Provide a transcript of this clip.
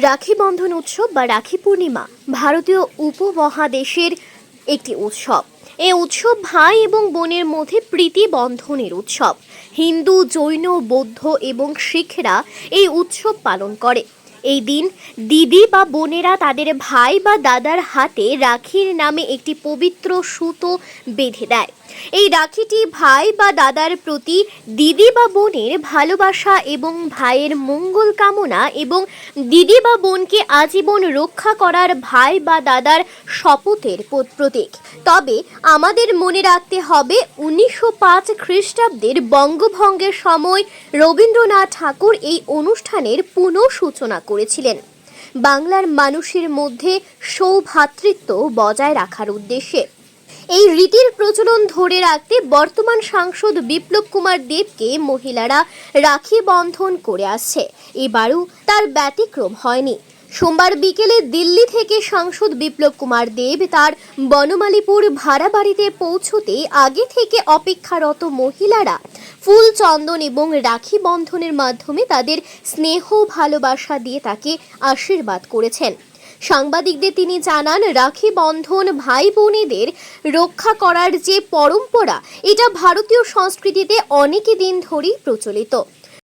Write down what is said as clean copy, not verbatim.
রাখি বন্ধন উৎসব বা রাখি পূর্ণিমা ভারতীয় উপমহাদেশের একটি উৎসব। এই উৎসব ভাই এবং বোনের মধ্যে প্রীতি বন্ধনের উৎসব। হিন্দু, জৈন, বৌদ্ধ এবং শিখরা এই উৎসব পালন করে। এই দিন দিদি বা বোনেরা তাদের ভাই বা দাদার হাতে রাখির নামে একটি পবিত্র সুতো বেঁধে দেয়। এই রাখিটি ভাই বা দাদার প্রতি দিদি বা বোনের ভালোবাসা এবং ভাইয়ের মঙ্গল কামনা এবং দিদি বা বোনকে আজীবন রক্ষা করার ভাই বা দাদার শপথের প্রতীক। তবে আমাদের মনে রাখতে হবে 1905 খ্রিস্টাব্দের বঙ্গভঙ্গের সময় রবীন্দ্রনাথ ঠাকুর এই অনুষ্ঠানের পুনঃসূচনা করেছিলেন বাংলার মানুষের মধ্যে সৌভ্রাতৃত্ব বজায় রাখার উদ্দেশ্যে। এই রীতির প্রচলন ধরে রাখতে বর্তমান সাংসদ বিপ্লব কুমার দেবকে মহিলারা রাখি বন্ধন করে আসছে। এবারও তার ব্যতিক্রম হয়নি। সোমবার বিকেলে দিল্লি থেকে সাংসদ বিপ্লব কুমার দেব তার বনমালীপুর ভাড়া বাড়িতে পৌঁছতে আগে থেকে অপেক্ষারত মহিলারা ফুল, চন্দন এবং রাখি বন্ধনের মাধ্যমে তাদের স্নেহ ভালোবাসা দিয়ে তাকে আশীর্বাদ করেছেন। সাংবাদিকদের তিনি জানান, রাখি বন্ধন ভাই বোনেদের রক্ষা করার যে পরম্পরা, এটা ভারতীয় সংস্কৃতিতে অনেক দিন ধরেই প্রচলিত।